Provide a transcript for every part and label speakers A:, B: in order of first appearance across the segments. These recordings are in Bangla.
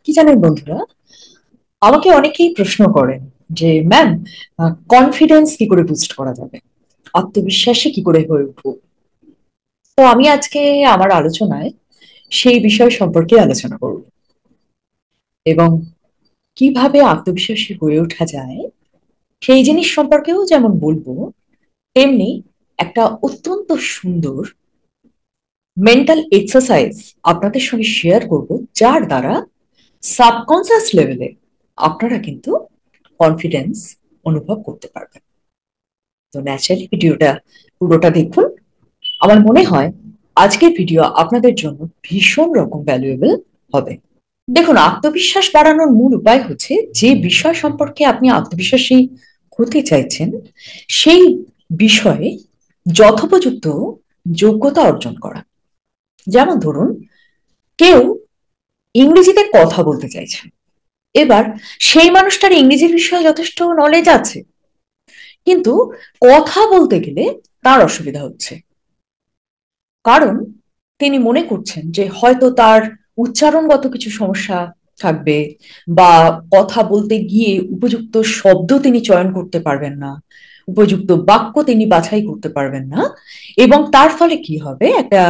A: কি জানেন বন্ধুরা, আমাকে অনেকেই প্রশ্ন করেন যে ম্যাম, কনফিডেন্স কি করে বুস্ট করা যাবে, আত্মবিশ্বাসী কি করে হয়ে উঠবো। তো আমি আজকে আমার আলোচনায় সেই বিষয় সম্পর্কে আলোচনা করব এবং কিভাবে আত্মবিশ্বাসী হয়ে ওঠা যায় সেই জিনিস সম্পর্কেও যেমন বলবো, তেমনি একটা অত্যন্ত সুন্দর মেন্টাল এক্সারসাইজ আপনাদের সঙ্গে শেয়ার করব, যার দ্বারা সাবকনসিয়াস লেভেলে আপনারা কিন্তু কনফিডেন্স অনুভব করতে পারবেন। তো ন্যাচারালি ভিডিওটা পুরোটা দেখুন। আমার মনে হয় আজকের ভিডিও আপনাদের জন্য ভীষণ রকম ভ্যালুয়েবল হবে। দেখুন, আত্মবিশ্বাস বাড়ানোর মূল উপায় হচ্ছে যে বিষয় সম্পর্কে আপনি আত্মবিশ্বাসী হতে চাইছেন সেই বিষয়ে যথোপযুক্ত যোগ্যতা অর্জন করা। যেমন ধরুন, কেউ ইংরেজিতে কথা বলতে চাইছেন, এবার সেই মানুষটার ইংরেজির বিষয়ে যথেষ্ট নলেজ আছে, কিন্তু কথা বলতে গেলে তার অসুবিধা হচ্ছে, কারণ তিনি মনে করছেন যে হয়তো তার উচ্চারণগত কিছু সমস্যা থাকবে, বা কথা বলতে গিয়ে উপযুক্ত শব্দ তিনি চয়ন করতে পারবেন না, উপযুক্ত বাক্য তিনি বাছাই করতে পারবেন না, এবং তার ফলে কি হবে, একটা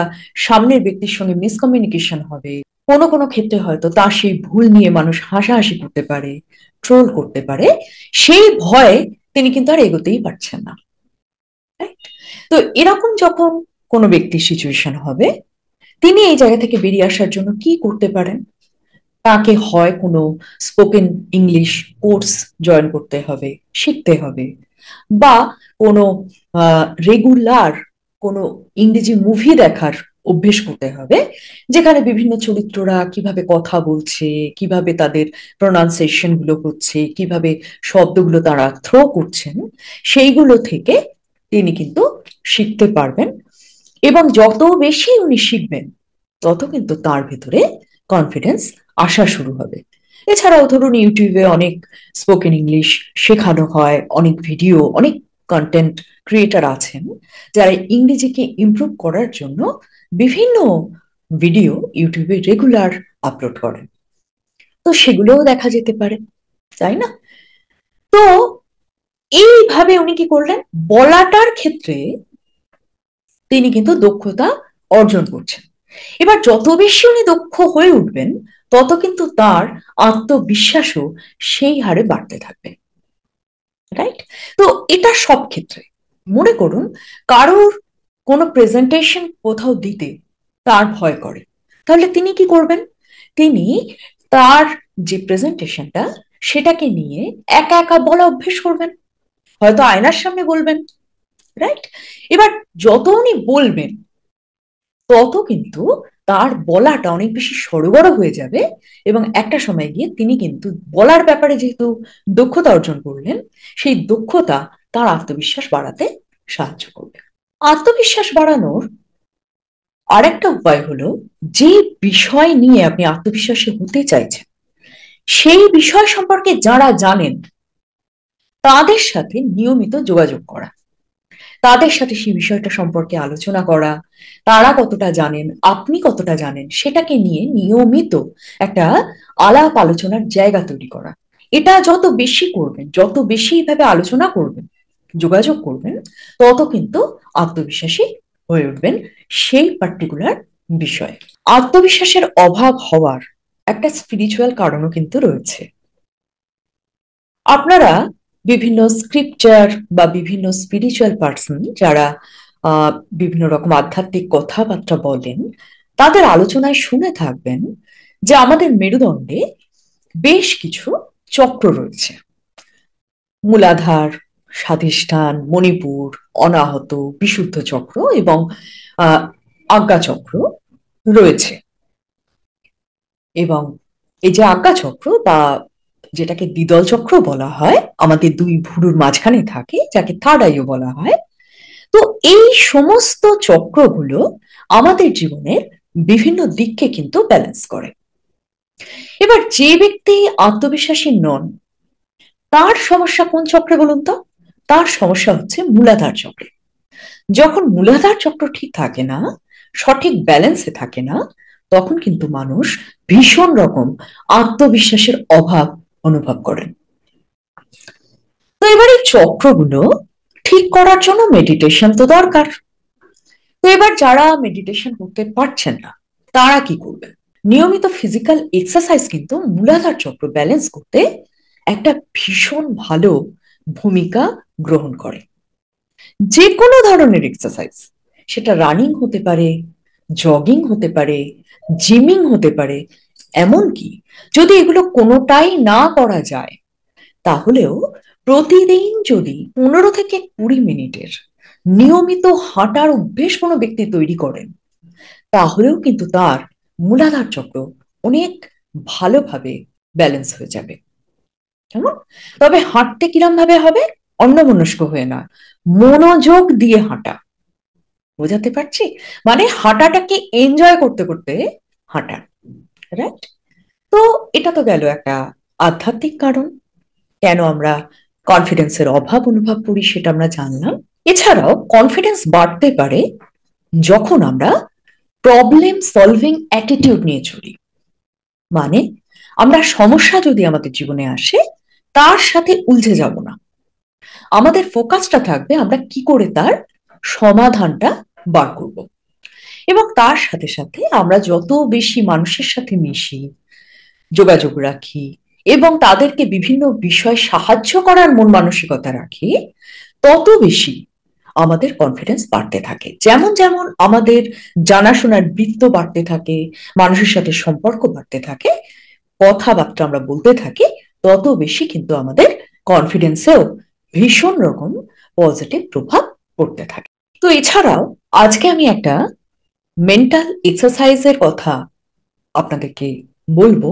A: সামনের ব্যক্তির সঙ্গে মিসকমিউনিকেশন হবে। কোনো কোনো ক্ষেত্রে হয়তো তার সেই ভুল নিয়ে মানুষ হাসাহাসি করতে পারে, ট্রোল করতে পারে। সেই ভয়ে তিনি কিন্তু আর এগোতেই পারছেন না। তো এরকম যখন কোনো ব্যক্তির সিচুয়েশন হবে, তিনি এই জায়গা থেকে বেরিয়ে আসার জন্য কি করতে পারেন? তাকে হয় কোনো স্পোকেন ইংলিশ কোর্স জয়েন করতে হবে, শিখতে হবে, বা কোনো রেগুলার কোনো ইংরেজি মুভি দেখার অভ্যেস করতে হবে, যেখানে বিভিন্ন চরিত্ররা কিভাবে কথা বলছে, কিভাবে তাদের প্রনাউন্সিয়েশন গুলো হচ্ছে, কিভাবে শব্দগুলো তারা থ্রো করছেন, সেইগুলো থেকে তিনি কিন্তু শিখতে পারবেন। এবং যত বেশি উনি শিখবেন, তত কিন্তু তার ভেতরে কনফিডেন্স আসা শুরু হবে। এছাড়াও ধরুন, ইউটিউবে অনেক স্পোকেন ইংলিশ শেখানো হয়, অনেক ভিডিও, অনেক কন্টেন্ট ক্রিয়েটার আছেন যারা ইংরেজিকে ইমপ্রুভ করার জন্য বিভিন্ন ভিডিও ইউটিউবে রেগুলার আপলোড করেন। তো সেগুলোও দেখা যেতে পারে, তাই না? তো এইভাবে উনি কি করলেন, বলাটার ক্ষেত্রে তিনি কিন্তু দক্ষতা অর্জন করছেন। এবার যত বেশি উনি দক্ষ হয়ে উঠবেন, তত কিন্তু তার আত্মবিশ্বাসও সেই হারে বাড়তে থাকবে। রাইট? তো এটা সব ক্ষেত্রে মনে করুন, কারোর কোনো প্রেজেন্টেশন কোথাও দিতে তার ভয় করে, তাহলে তিনি কি করবেন? তিনি তার যে প্রেজেন্টেশনটা, সেটাকে নিয়ে একা একা বলা অভ্যেস করবেন, হয়তো আয়নার সামনে বলবেন। রাইট? এবার যত উনি বলবেন, তত কিন্তু তার বলাটা অনেক বেশি সড়গড় হয়ে যাবে, এবং একটা সময় গিয়ে তিনি কিন্তু বলার ব্যাপারে যেহেতু দক্ষতা অর্জন করলেন, সেই দক্ষতা তার আত্মবিশ্বাস বাড়াতে সাহায্য করবে। আত্মবিশ্বাস বাড়ানোর আরেকটা উপায় হলো, যে বিষয় নিয়ে আপনি আত্মবিশ্বাসী হতে চাইছেন সেই বিষয় সম্পর্কে যারা জানেন তাদের সাথে নিয়মিত যোগাযোগ করা, তাদের সাথে সেই বিষয়টা সম্পর্কে আলোচনা করা, তারা কতটা জানেন, আপনি কতটা জানেন, সেটাকে নিয়ে নিয়মিত একটা আলাপ আলোচনার জায়গা তৈরি করা। এটা যত বেশি করবেন, যত বেশি এইভাবে আলোচনা করবেন, যোগাযোগ করবেন, তত কিন্তু আত্মবিশ্বাসী হয়ে উঠবেন সেই পার্টিকুলার বিষয়ে। আত্মবিশ্বাসের অভাব হওয়ার একটা স্পিরিচুয়াল কারণও কিন্তু রয়েছে। আপনারা বিভিন্ন স্ক্রিপচার বা বিভিন্ন স্পিরিচুয়াল পার্সন যারা বিভিন্ন রকম আধ্যাত্মিক কথাবার্তা বলেন, তাদের আলোচনায় শুনে থাকবেন যে আমাদের মেরুদণ্ডে বেশ কিছু চক্র রয়েছে: মূলাধার, স্বাধিষ্ঠান, মণিপুর, অনাহত, বিশুদ্ধ চক্র এবং আহ আজ্ঞা চক্র রয়েছে। এবং এই যে আজ্ঞা চক্র, বা যেটাকে দ্বিদল চক্র বলা হয়, আমাদের দুই ভুরুর মাঝখানে থাকে, যাকে থার্ড আইও বলা হয়। তো এই সমস্ত চক্রগুলো আমাদের জীবনের বিভিন্ন দিককে কিন্তু ব্যালেন্স করে। এবার যে ব্যক্তি আত্মবিশ্বাসী নন, তার সমস্যা কোন চক্রে বলুন তো? তার সমস্যা হচ্ছে মূলাধার চক্রে। যখন মূলাধার চক্র ঠিক থাকে না, সঠিক ব্যালেন্সে থাকে না, তখন কিন্তু মানুষ ভীষণ রকম আত্মবিশ্বাসের অভাব অনুভব করেন। তো এবার এই চক্রগুলো ঠিক করার জন্য মেডিটেশন তো দরকার। তো এবার যারা মেডিটেশন করতে পারছেন না, তারা কি করবেন? নিয়মিত ফিজিক্যাল এক্সারসাইজ কিন্তু মূলাধার চক্র ব্যালেন্স করতে একটা ভীষণ ভালো ভূমিকা গ্রহণ করে। যে কোনো ধরনের এক্সারসাইজ, সেটা রানিং হতে পারে, জগিং হতে পারে, জিমিং হতে পারে, এমনকি যদি এগুলো কোনোটাই না করা যায়, তাহলেও প্রতিদিন যদি 15 থেকে 20 মিনিটের নিয়মিত হাঁটার অভ্যেস কোনো ব্যক্তি তৈরি করেন, তাহলেও কিন্তু তার মূলাধার চক্র অনেক ভালোভাবে ব্যালেন্স হয়ে যাবে। কেমন? তবে হাঁটতে কিরম ভাবে হবে? অন্যমনস্ক হয়ে না, মনোযোগ দিয়ে হাঁটা। বোঝাতে পারছি? মানে হাঁটাটাকে এনজয় করতে করতে হাঁটা, রাইট? তো এটা তো গেল একটা আধ্যাত্মিক কারণ, কেন আমরা কনফিডেন্সের অভাব অনুভব করি সেটা আমরা জানলাম। এছাড়াও কনফিডেন্স বাড়তে পারে যখন আমরা প্রবলেম সলভিং অ্যাটিটিউড নিয়ে চলি। মানে আমরা সমস্যা যদি আমাদের জীবনে আসে, তার সাথে উলঝে যাব না, আমাদের ফোকাসটা থাকবে আমরা কি করে তার সমাধানটা বার করব। এবং তার সাথে সাথে আমরা যত বেশি মানুষের সাথে মিশি, যোগাযোগ রাখি এবং তাদেরকে বিভিন্ন বিষয় সাহায্য করার মন মানসিকতা রাখি, তত বেশি আমাদের কনফিডেন্স বাড়তে থাকে। যেমন যেমন আমাদের জানাশোনার বৃত্ত বাড়তে থাকে, মানুষের সাথে সম্পর্ক বাড়তে থাকে, কথাবার্তা আমরা বলতে থাকি, তত বেশি কিন্তু আমাদের কনফিডেন্সেও ভীষণ রকম পজিটিভ প্রভাব পড়তে থাকে। তো এছাড়াও আজকে আমি একটা মেন্টাল এক্সারসাইজের কথা আপনাদেরকে বলবো,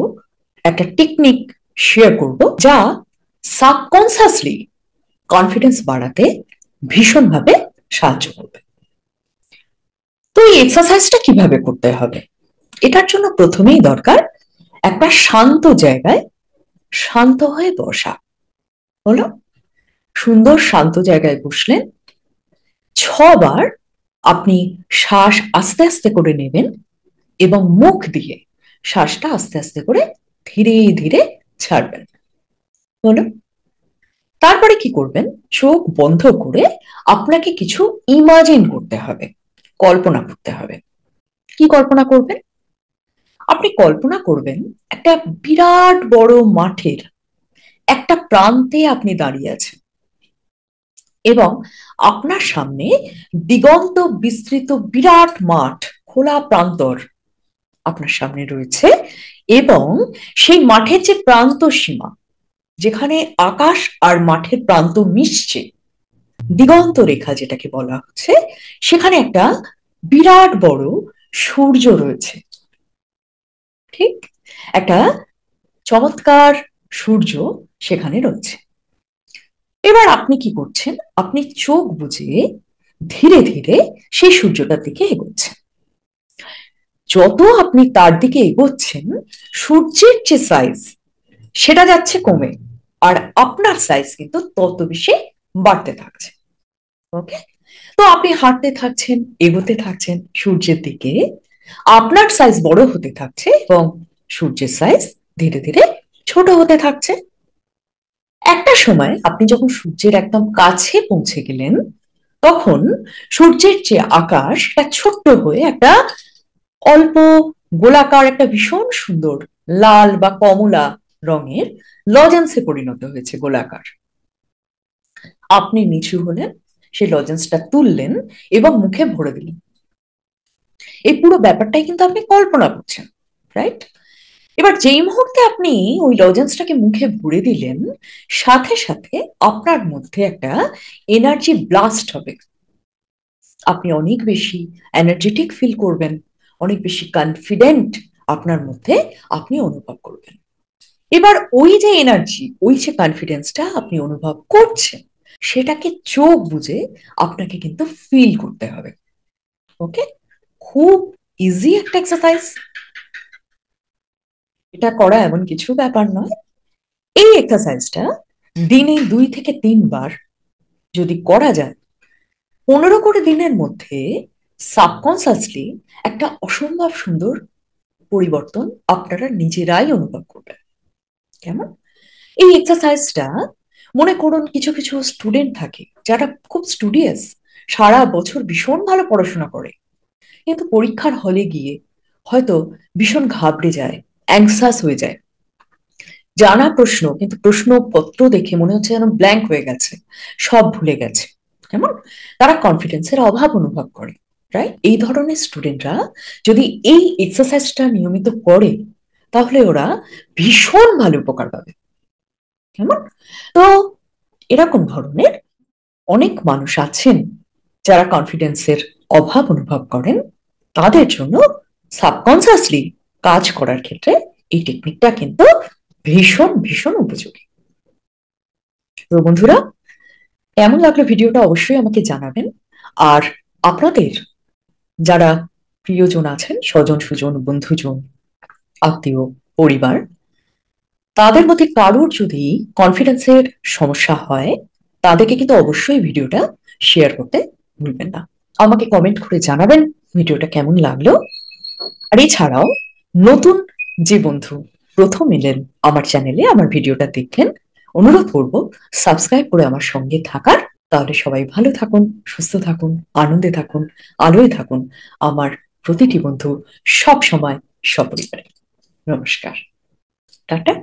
A: একটা টেকনিক শেয়ার করব, যা সাবকনসিয়াসলি কনফিডেন্স বাড়াতে ভীষণভাবে সাহায্য করবে। তো এই এক্সারসাইজটা কিভাবে করতে হবে? এটার জন্য প্রথমেই দরকার একটা শান্ত জায়গায় শান্ত হয়ে বসা। হলো? সুন্দর শান্ত জায়গায় বসলেন, 6 বার আপনি শ্বাস আস্তে আস্তে করে নেবেন এবং মুখ দিয়ে শ্বাসটা আস্তে আস্তে করে ধীরে ধীরে ছাড়বেন। হলো? তারপরে কি করবেন? চোখ বন্ধ করে আপনাকে কিছু ইমাজিন করতে হবে, কল্পনা করতে হবে। কি কল্পনা করবেন? আপনি কল্পনা করবেন একটা বিরাট বড় মাঠের একটা প্রান্তে আপনি দাঁড়িয়ে আছেন এবং আপনার সামনে দিগন্ত বিস্তৃত বিরাট মাঠ, খোলা প্রান্তর আপনার সামনে রয়েছে। এবং সেই মাঠের যে প্রান্ত সীমা, যেখানে আকাশ আর মাঠের প্রান্ত মিশছে, দিগন্ত রেখা যেটাকে বলা হচ্ছে, সেখানে একটা বিরাট বড় সূর্য রয়েছে। ঠিক একটা চমৎকার সূর্য সেখানে রয়েছে। এবার আপনি কি করছেন? আপনি চোখ বুজে ধীরে ধীরে সেই সূর্যটার দিকে এগোচ্ছেন। যত আপনি তার দিকে এগোচ্ছেন, সূর্যের যে সাইজ সেটা যাচ্ছে কমে, আর আপনার সাইজ কিন্তু তত বেশি বাড়তে থাকছে। ওকে? তো আপনি হাঁটতে থাকছেন, এগোতে থাকছেন সূর্যের দিকে, আপনার সাইজ বড় হতে থাকছে এবং সূর্যের সাইজ ধীরে ধীরে ছোট হতে থাকছে। একটা সময় আপনি যখন সূর্যের একদম কাছে পৌঁছে গেলেন, তখন সূর্যের যে আকাশ সেটা ছোট্ট হয়ে একটা অল্প গোলাকার, একটা ভীষণ সুন্দর লাল বা কমলা রঙের লজেন্সে পরিণত হয়েছে, গোলাকার। আপনি নিচু হলেন, সেই লজেন্সটা তুললেন এবং মুখে ভরে দিলেন। এই পুরো ব্যাপারটাই কিন্তু আপনি কল্পনা করছেন, রাইট? এবার যেই মুহূর্তে আপনি ওই লজেন্সটাকে মুখে ভরে দিলেন, সাথে সাথে আপনার মধ্যে একটা এনার্জি ব্লাস্ট হবে। আপনি অনেক বেশি এনার্জেটিক ফিল করবেন, অনেক বেশি কনফিডেন্ট আপনার মধ্যে আপনি অনুভব করবেন। এবার ওই যে এনার্জি, ওই যে কনফিডেন্সটা আপনি অনুভব করছেন, সেটাকে চোখ বুজে আপনাকে কিন্তু ফিল করতে হবে। ওকে? খুব ইজি একটা এক্সারসাইজ, এটা করা এমন কিছু ব্যাপার নয়। এই এক্সারসাইজটা দিনে 2 থেকে 3 বার যদি করা যায়, 15 করে দিনের মধ্যে সাবকনসিয়াসলি একটা অসম্ভব সুন্দর পরিবর্তন আপনারা নিজেরাই অনুভব করবেন। কেমন? এই এক্সারসাইজটা মনে করুন কিছু কিছু স্টুডেন্ট থাকে যারা খুব স্টুডিয়াস, সারা বছর ভীষণ ভালো পড়াশোনা করে, কিন্তু পরীক্ষার হলে গিয়ে হয়তো ভীষণ ঘাবড়ে যায়, অ্যাংসাস হয়ে যায়। জানা প্রশ্ন কিন্তু প্রশ্নপত্র দেখে মনে হচ্ছে যেন ব্ল্যাঙ্ক হয়ে গেছে, সব ভুলে গেছে। কেমন? তারা কনফিডেন্সের অভাব অনুভব করে, রাইট? এই ধরনের স্টুডেন্টরা যদি এই এক্সারসাইজটা নিয়মিত করে তাহলে ওরা ভীষণ ভালো উপকার পাবে। কেমন? তো এরকম ধরনের অনেক মানুষ আছেন যারা কনফিডেন্সের অভাব অনুভব করেন, তাদের জন্য সাবকনসিয়াসলি কাজ করার ক্ষেত্রে এই টেকনিকটা কিন্তু ভীষণ ভীষণ উপযোগী। তো বন্ধুরা, কেমন লাগলো ভিডিওটা অবশ্যই আমাকে জানাবেন। আর আপনাদের যারা প্রিয়জন আছেন, স্বজন সুজন, বন্ধুজন, আত্মীয়, পরিবার, তাদের মধ্যে কারোর যদি কনফিডেন্সের সমস্যা হয় তাদেরকে কিন্তু অবশ্যই ভিডিওটা শেয়ার করতে ভুলবেন না। আমাকে কমেন্ট করে জানাবেন ভিডিওটা কেমন লাগলো। আর এছাড়াও নতুন যে বন্ধু প্রথম এলেন আমার চ্যানেলে, আমার ভিডিওটা দেখলেন, অনুরোধ করব সাবস্ক্রাইব করে আমার সঙ্গে থাকার। তাহলে সবাই ভালো থাকুন, সুস্থ থাকুন, আনন্দে থাকুন, আলোয় থাকুন, আমার প্রতিটি বন্ধু সব সময় সপরিবারে। নমস্কার, টাটা।